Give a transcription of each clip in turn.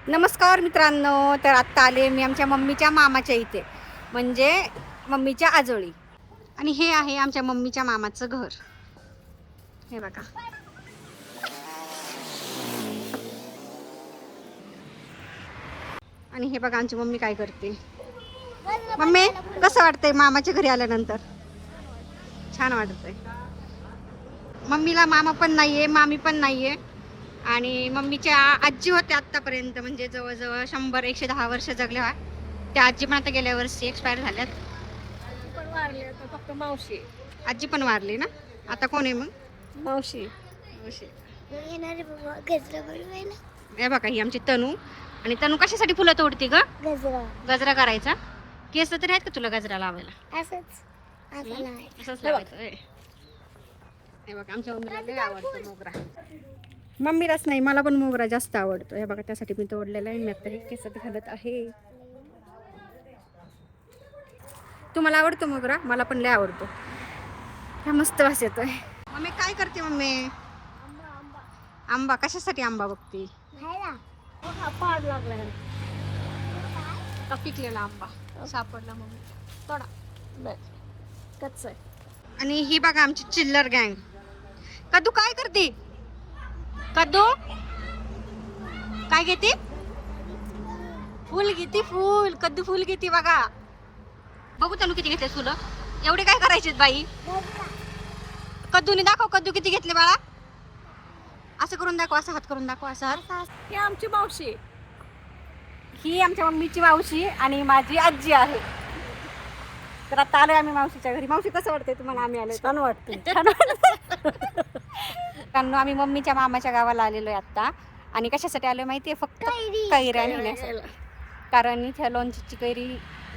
नमस्कार मित्रांनो. तर आत्ता आले मी आमच्या मम्मीच्या मामाच्या इथे, म्हणजे मम्मीच्या आजोळी. आणि हे आहे आमच्या मम्मीच्या मामाचं घर. हे बघा. आणि हे बघा आमची मम्मी काय करते. मम्मी, कसं वाटतंय मामाच्या घरी आल्यानंतर? छान वाटतंय. मम्मीला मामा पण नाहीये, मामी पण नाहीये. आणि मम्मीच्या आजी होत्या आत्तापर्यंत, म्हणजे जवळजवळ 100-110 वर्ष जगल्या. त्या आजी पण आता गेल्या वर्षी एक्सपायर झाल्यात. पण वारले आता फक्त मावशी. आजी पण वारली ना. आता कोण आहे मग? मावशी मावशी. येणार बाबा गजरा बनवायला. हे बघा, ही आमची तनू. आणि तनू कशासाठी फुलं तोडती ग? गजरा गजरा करायचा. केस तरी आहेत का तुला गजरा लावायला? असंच असं नाही. असंच लावायचं होय. हे बघा, आमच्या मम्मीला लय आवडतो मोगरा. मम्मीलाच नाही, मला पण मोगरा जास्त आवडतो. हे बघा, त्यासाठी मी तोडलेला आहे. मी आता हे केसात घालत आहे. तुम्हाला आवडतो मोगरा? मला पण लय आवडतो. हा मस्त वास येतोय. मम्मी काय करते? मम्मी आंबा. कशासाठी आंबा बघते? खायला पाड लागला का पिकलेला आंबा सापडला मम्मी, तोडा. कच्च आहे. आणि ही बघा आमची चिल्लर गँग. कद्दू काय करते? कद्दू काय घेते? फुल घेते. फुल कद्दू फुल घेते बघा. बघू तनु किती घेतले फुलं. एवढे काय करायचे बाई? कद्दूने दाखव, कद्दू किती घेतले बाळा. असं करून दाखव, असं हात करून दाखव, असं हात. ही आमची मावशी. ही आमच्या मम्मीची मावशी आणि माझी आजी आहे. तर आता आलोय आम्ही मावशीच्या घरी. मावशी, कसं वाटतंय तुम्हाला आम्ही आलोय? छान वाटते. कारण आम्ही मम्मीच्या मामाच्या गावाला आलेलो आहे आता. आणि कशासाठी आलोय माहितीये? फक्त कैऱ्या नेण्यासाठी. कारण इथे लोणचीची कैरी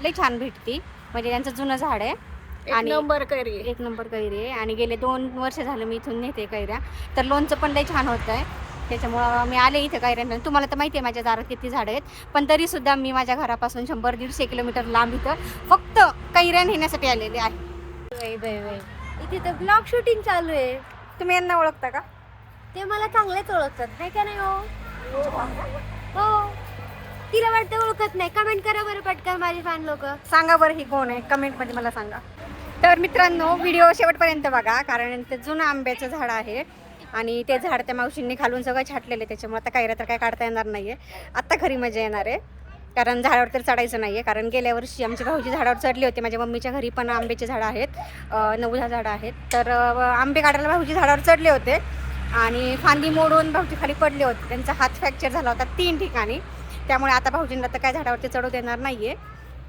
लई छान भेटती. म्हणजे त्यांचं जुनं झाड आहे. आणि नंबर करी. एक नंबर कैरी आहे. आणि गेले 2 वर्ष झालं मी इथून नेते कैऱ्या. तर लोणचं पण लई छान होत आहे. त्याच्यामुळं मी आले इथं कैऱ्यांना. तुम्हाला तर माहिती आहे माझ्या दारात किती झाडं आहेत. पण तरीसुद्धा मी माझ्या घरापासून 100-150 किलोमीटर लांब इथं फक्त कैऱ्या नेण्यासाठी आलेले आहे. इथे तर ब्लॉग शूटिंग चालू आहे. तुम्ही यांना ओळखता का? ते मला चांगलेच ओळखतात, नाही का नाही? हो. तिला वाटतं ओळखत नाही. कमेंट करा बरं पटकन माझी फॅन लोक. सांगा बरं ही कोण आहे, कमेंटमध्ये मला सांगा. तर मित्रांनो, व्हिडिओ शेवटपर्यंत बघा. कारण ते जुनं आंब्याचं झाड आहे. आणि ते झाड त्या मावशींनी खालून सगळं छाटलेलं आहे. त्याच्यामुळे आता कैऱ्या तर काय काढता येणार नाही आहे. आत्ता खरी मजा येणार आहे. कारण झाडावर तर चढायचं नाही आहे. कारण गेल्या वर्षी आमची भाऊजी झाडावर चढले होते. माझ्या मम्मीच्या घरी पण आंब्याचे झाडं आहेत, 9-10 झाडं आहेत. तर आंबे काढायला भाऊजी झाडावर चढले होते. आणि फांदी मोडून भाऊजी खाली पडले होते. त्यांचा हात फ्रॅक्चर झाला होता 3 ठिकाणी. त्यामुळे आता भाऊजींना तर काय झाडावरती चढवता येणार नाही आहे.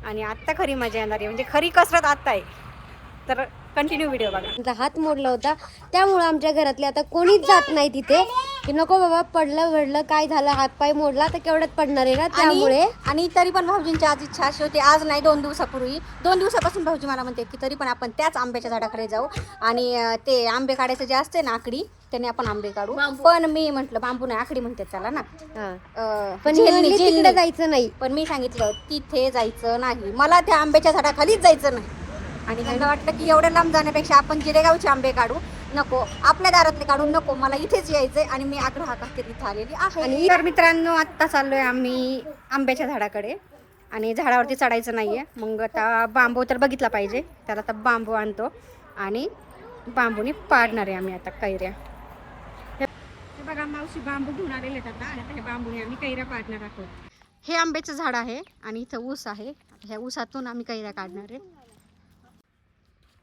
आणि आत्ता खरी मजा येणार आहे, म्हणजे खरी कसरत आत्ता आहे. तर कंटिन्यू व्हिडिओ बघा. त्यांचा हात मोडला होता, त्यामुळे आमच्या घरातले आता कोणीच जात नाही तिथे की नको बाबा पडलं वडलं काय झालं, हात पाय मोडला तर केवढ्यात पडणार आहे ना. त्यामुळे आणि तरी पण भाऊजींची आज इच्छा अशी होती, आज नाही 2 दिवसापूर्वी, 2 दिवसापासून भाऊजी मला म्हणते की तरी पण आपण त्याच आंब्याच्या झाडाकडे जाऊ आणि ते आंबे काढायचं जे असते ना आकडी, त्याने आपण आंबे काढू. पण मी म्हटलं बांबू नाही, आकडी म्हणते त्याला ना. पण झेलनी, तिकडे झेलनी. जायचं नाही. पण मी सांगितलं तिथे जायचं नाही, मला त्या आंब्याच्या झाडाखालीच जायचं नाही. आणि त्यांना वाटलं की एवढ्या लांब जाण्यापेक्षा आपण जिरेगावचे आंबे काढू, नको आपल्या दारातले काढू, नको मला इथेच यायचंय. आणि मी आग्रह खातीर इथं आलेली आहे. आणि तर मित्रांनो, आत्ता चाललोय आम्ही आंब्याच्या झाडाकडे. आणि झाडावरती चढायचं नाहीये. मग आता बांबू तर बघितला पाहिजे, तर आता बांबू आणतो आणि बांबूने पाडणार आहे आम्ही आता कैऱ्या. हे बघा, मावशी बांबू घेऊन आलेले आहेत आता. आणि आता हे बांबूने आम्ही कैऱ्या पाडणार आहोत. हे आंब्याचं झाड आहे आणि इथं ऊस आहे. ह्या ऊसातून आम्ही कैऱ्या काढणार आहे.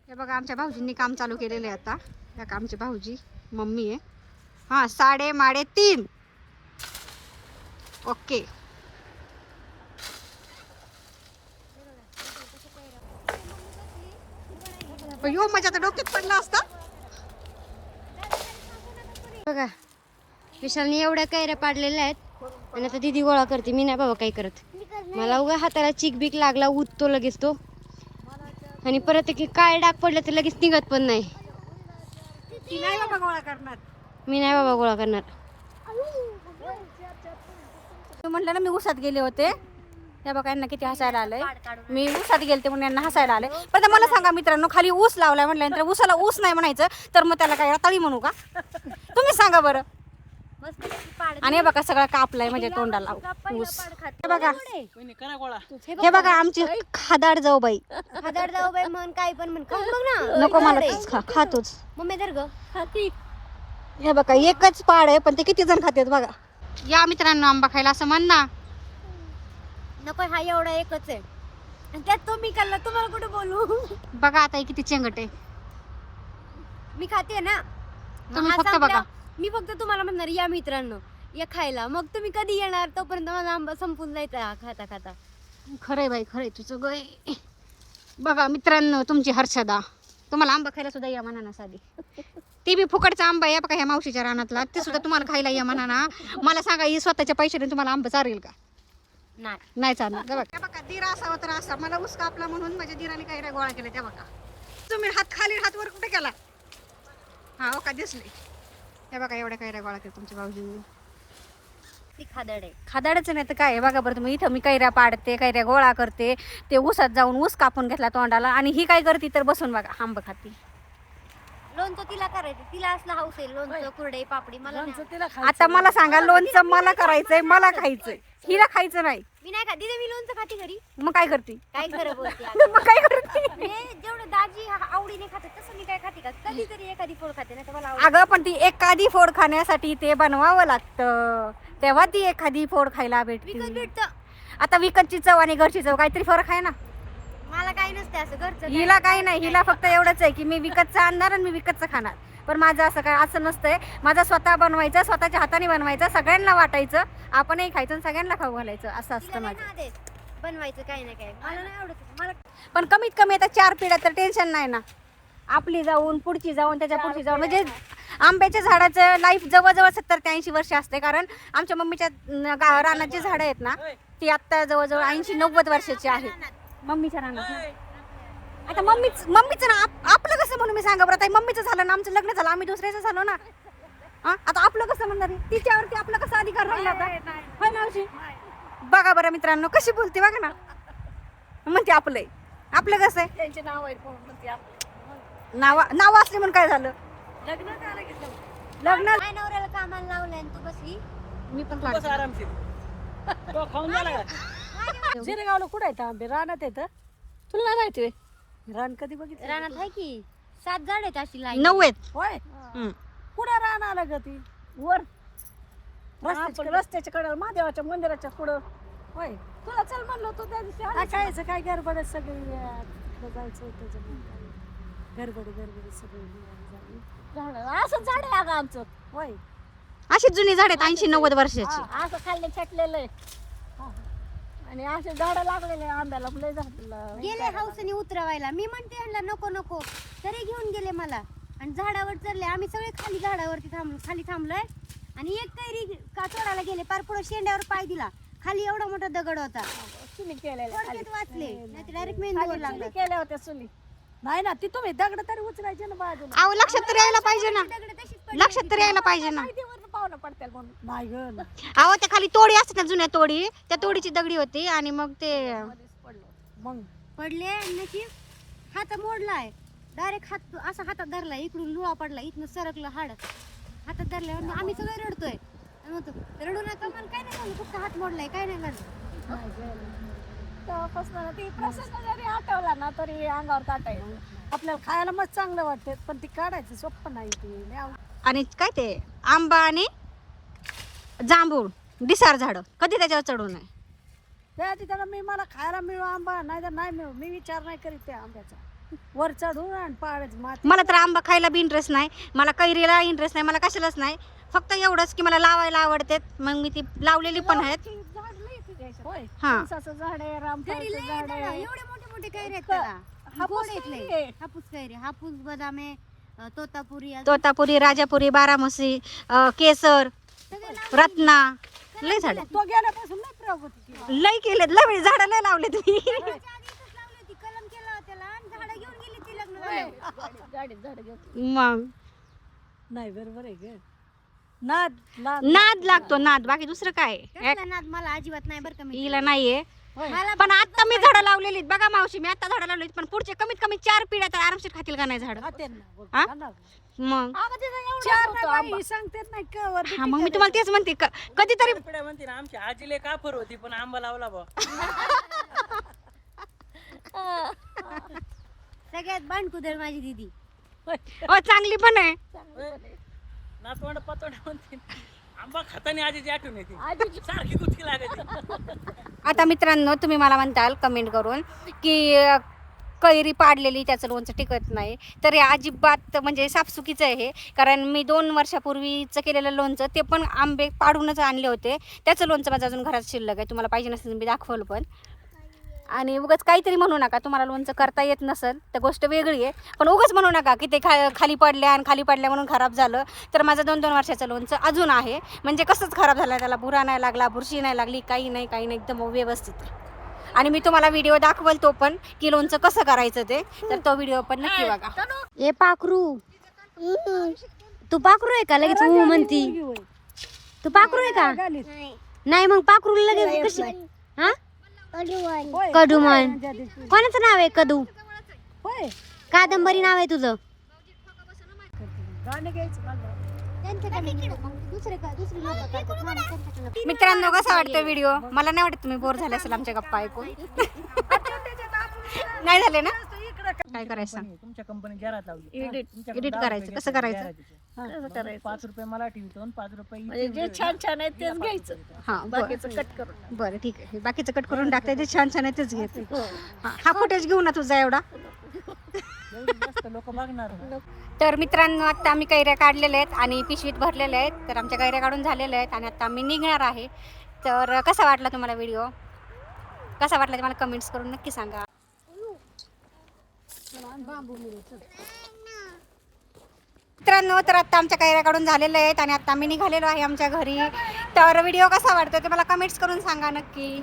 हे बघा, आमच्या भाऊजींनी काम चालू केलेलं आहे आता. या का आमचे भाऊजी, मम्मी आहे. हां, 3:30. ओके. यो माझ्या आता डोक्यात पडला असता. बघा, विशालने एवढ्या कैऱ्या पाडलेल्या आहेत आणि आता दीदी गोळा करते. मी नाही बाबा काही करत. मला उगा हाताला चिक बिक लागला उठतो लगेच तो. आणि परत एक काय डाग पडलं तर लगेच निघत पण नाही. ती नाही बाबा गोळा करणार. मी नाही बाबा गोळा करणार. मी म्हटलं ना मी उसात गेले होते. त्या बघा यांना किती हसायला आलंय. मी उसात गेलते म्हणून यांना हसायला आले. पण आता मला सांगा मित्रांनो, खाली ऊस लावलाय म्हटल्यानंतर ऊसाला ऊस नाही म्हणायचं तर मग त्याला काय रताळी म्हणू का? तुम्ही सांगा बरं. आणि हे बघा सगळं कापलाय म्हणजे तोंडाला ऊस. हे बघा हे बघा आमची खादाड जाऊ बाई. हजार जाऊ बाई म्हण काय पण म्हण खाऊन बघ ना. नको मला खातोच. मम्मी धर ग. हे बघा एकच पाड आहे पण ते किती जण खातात बघा. या मित्रांनो आंबा खायला असं म्हण ना. नको हा एवढा एकच आहे आणि त्यात तुम्ही खाल्ला तुम्हाला कुठे बोलू. बघा आता हे किती चेंगट आहे. मी खाते ना. तुम्ही हा फक्त संपला. बघा. मी फक्त तुम्हाला म्हणणार या मित्रांनो या खायला मग तुम्ही कधी येणार तोपर्यंत माझा आंबा संपून जायचा खाता खाता. खरंय बाई खरंय तुझं गय. बघा मित्रांनो तुमची हर्षदा तुम्हाला आंबा खायला सुद्धा या म्हणा ना साधी. ते बी फुकटचा आंबा आहे बघा ह्या मावशीच्या रानातला ते सुद्धा तुम्हाला खायला या म्हणा ना. मला सांगा ही स्वतःच्या पैशाने तुम्हाला आंबा चालेल का. नाही चालणार. बघा बघा दिरा असावा तर असा मला ऊस कापला म्हणून माझ्या दिराने काही गोळा केला त्या बघा. तुम्ही हात खाली हात वर कुठे केला. हा हो का दिसले. हे बघा एवढ्या कैऱ्या गोळा केल्या तुमच्या भाऊजींनी. ती खादड आहे. खादाडच नाही तर काय बघा बरं तुम्ही. इथं मी कैऱ्या पाडते कैऱ्या गोळा करते ते ऊसात जाऊन ऊस कापून घेतला तोंडाला आणि ही काय करते तर बसून बघा आंबा खाती. लोणचं तिला करायचं तिला असलं हाऊस आहे लोणचं कुरडई पापडी मला नाही. आता मला सांगा लोणचं मला करायचंय मला खायचंय हिला खायचं नाही. मी नाही खात दीदी मी लोणचं खाते घरी. मग काय करते. काय खरं बोलते मग काय करते. जेवढं दाजी आवडीने खाते तसं मी काय खाते का कधीतरी एखादी फळ खाते नाही तर मला अगं पण ती एखादी फोड खाण्यासाठी ते बनवावं लागतं तेव्हा ती एखादी फोड खायला विकत भेटते. भेटतं. आता विकतची चव आणि घरची चव काहीतरी फरक आहे ना. मला काही नसते असं घरचं हिला काही नाही. हिला फक्त एवढंच आहे की मी विकतचं आणणार आणि मी विकतचं खाणार. पण माझं असं काय असं नसतंय. माझा स्वतः बनवायचं स्वतःच्या हाताने बनवायचं सगळ्यांना वाटायचं आपणही खायचं आणि सगळ्यांना खाऊ घालायचं असं असतं माझं. बनवायचं काही ना काय मला नाही आवडत मला. पण कमीत कमी आता 4 पिढ्या तर टेन्शन नाही ना. आपली जाऊन पुढची जाऊन त्याच्या पुढची जाऊन म्हणजे आंब्याच्या झाडाचं लाईफ जवळजवळ 70 ते 80 वर्ष असते. कारण आमच्या मम्मीच्या रानात जी झाडं आहेत ना ती आत्ता जवळजवळ 80-90 वर्षाची आहेत. मम्मीच्या रानात आता मम्मीचं ना आपलं कसं म्हणून मी सांगा बरं ताई. मम्मीचं झालं ना आमचं लग्न झालं आम्ही दुसऱ्याचं झालो ना. आता आपलं कसं म्हणणार आहे तिच्यावरती आपला कसा अधिकार राहिला होता होय मावशी. बघा बरं मित्रांनो कशी बोलते बघा ना. म्हणते आपलं आहे आपलं कसं आहे. त्यांचे नाव आहे कोण म्हणते आपलं. नाव असले म्हणून काय झालं. लग्न झालं की लग्न काय नवऱ्याला कामाला लावलंय आणि तू बसली. मी पण जिरेगावला कुठं येतं आंबे रानात येतं. तुला नाही माहिती होय? रान कधी बघितलं. रानात आहे की 7 झाड आहेत अशी लाईन. 9 आहेत. होय कुठं रान आलं ग ती वर रस्त्याच्या कडेला महादेवाच्या मंदिराच्या पुढं. होय तुला चल म्हणलं होतं त्या दिवशी खायचं काय गडबड सगळी जायचं गडबडी सगळी असं झाड आहे अगं आमचं. होय अशी जुनी झाड आहेत 80-90 वर्षाची. असं खाल्ले छटलेलं आहे आणि असे झाडं लागलेले आंब्याला लय झालं. गेले हाऊसने उतरवायला मी म्हणते ह्यांना नको नको तरी घेऊन गेले मला आणि झाडावर चढले. आम्ही सगळे खाली झाडावरती खाली थांबलोय आणि एक कैरी का चढायला गेले पार पुढे शेंड्यावर पाय दिला. खाली एवढा मोठा दगड होता. चुली केलेल्या थोडक्यात वाचले नाही डायरेक्ट मेंदूवर लागला. केल्या होत्या चुली. नाही ना ती तुम्ही दगड तरी उचलायचे ना बाजूला. अहो लक्षात तर यायला पाहिजे ना. लक्षात तर यायला पाहिजे ना. पाहुणं पडतील म्हणून नाही ग. अहो त्या खाली तोडी असते ना जुन्या तोडी त्या तोडीची दगडी होती आणि मग ते मग पडले आणि नशीब हात मोडलाय. डायरेक्ट हात असा हातात धरला इकडून लुळा पडला इथनं सरकलं हाड हातात धरल्यावर आम्ही सगळे रडतोय. आणि म्हणतो रडू नका मला काय नाही झालं फक्त हात मोडलाय काय नाही झालं. तेव्हापासून ती प्रसंग जरी आठवला ना तरी अंगावर काटायला. आपल्याला खायला मग चांगलं वाटते पण ती काढायचं सोपं नाही ती. आणि काय ते आंबा आणि जांभूळ डिसार झाड कधी त्याच्यावर चढू नये. त्याला मी मला खायला मिळू आंबा नाही तर नाही मिळू मी विचार नाही करीत त्या आंब्याचा. वर चढून आणि पाडायचं माती. मला तर आंबा खायला बी इंटरेस्ट नाही. मला कैरीला इंटरेस्ट नाही. मला कशालाच नाही. फक्त एवढंच की मला लावायला आवडते. मग मी ती लावलेली पण आहेत. होय हा. ऊसाचं झाड आहे रामफळाचं झाड आहे. एवढे मोठे मोठे कैरी आहेत त्याला. हापूस गोड आहेत कैरी लय. आहे. हापूस कैरी हापूस बदामे तोतापुरी तोतापुरी राजापुरी बारामसी केसर सगळे रत्ना लय झाड तो गेल्यापासून नाही प्रगती केली. लय केलेत लय झाड लय लावले तुम्ही. लावली होती कलम केला होता त्याला आणि झाडं घेऊन गेली ती लग्न झाल्यावर. गाडीत झाड घेतो मग नाही बरोबर आहे ग. नाद नाद नाद लागतो नाद बाकी दुसरं काय कसला नाद मला अजिबात नाही बरं का मी हिला नाहीये. पण आता मी झाडं लावलेली आहेत. बघा मावशी, मी आता झाडं लावली पण पुढचे कमीत कमी 4 पिढ्या तर आरामशीर खातील का नाही झाड? हा? मग चार नाही बाई, सांगतेच नाही का वर हा, मग मी तुम्हाला तेच म्हणते कधीतरी पिढ्या म्हणते ना आमची आजीले काफर होती पण आंबा लावला बा. सगळ्यात बाणकुदर माझी दीदी. चांगली पण आहे. नातवंड पतवंड म्हणते आंबा खाताना आजीची आठवण येते सारखी गुचकी लागायची. आता मित्रांनो, तुम्ही मला म्हणताल कमेंट करून की कैरी पाडलेली त्याचं लोणचं टिकत नाही, तर हे अजिबात म्हणजे साफसुकीचं आहे हे. कारण मी 2 वर्षापूर्वीचं केलेलं लोणचं, ते पण आंबे पाडूनच आणले होते, त्याचं लोणचं माझं अजून घरात शिल्लक आहे. तुम्हाला पाहिजे नसेल मी दाखवलं पण. आणि उगाच काहीतरी म्हणू नका, तुम्हाला लोणचं करता येत नसेल तर गोष्ट वेगळी आहे, पण उगाच म्हणू नका की ते खाली पडल्या आणि खाली पडल्या म्हणून खराब झालं. तर माझं 2-2 वर्षाचं लोणचं अजून आहे, म्हणजे कसंच खराब झालं, त्याला बुरा नाही लागला, बुरशी नाही लागली, काही नाही एकदम व्यवस्थित आहे. आणि मी तुम्हाला व्हिडिओ दाखवल तो पण की लोणचं कसं करायचं ते, तर तो व्हिडिओ पण नक्की बघा. ए पाखरू, तू पाखरू आहे का लगेच हो म्हणती? तू पाखरू आहे का? नाही मग पाखरू लगेच कशी? हा, कडूमन. कोणाचं नाव आहे कदू? होय कादंबरी नाव आहे तुझं? गाणे घ्यायचं मला. मित्रांनो, कसा वाटतो व्हिडिओ? मला नाही वाटत तुम्ही बोर झाले असेल आमच्या गप्पा ऐकून. नाही झाले ना? काय करायचं सांग? तुमच्या कंपनी जाहिरात लावली. एडिट करायचं. कसं करायचं? 5 रुपये मला ठेवतो 5 रुपये म्हणजे जे छान छान आहे तेच घ्यायचं, हा, बाकीचं कट करून. बरं ठीक आहे. बाकीचं कट करून टाकता ते छान छान आहे तेच घेते. हा फुटेज घेऊ ना तुझा एवढा. जास्त लोक बघणार. तर मित्रांनो, आता आम्ही कैऱ्या काढलेल्या आहेत आणि पिशवीत भरलेल्या आहेत. तर आमच्या कैऱ्या काढून झालेल्या आहेत आणि आता आम्ही निघणार आहे. तर कसा वाटला तुम्हाला व्हिडिओ? कसा वाटला ते मला कमेंट्स करून नक्की सांगा. मित्रांनो, तर आता आमच्या कैऱ्या काढून झालेल्या आहेत आणि आता आम्ही निघालेलो आहे आमच्या घरी. तर व्हिडिओ कसा वाटतो ते मला कमेंट्स करून सांगा नक्की.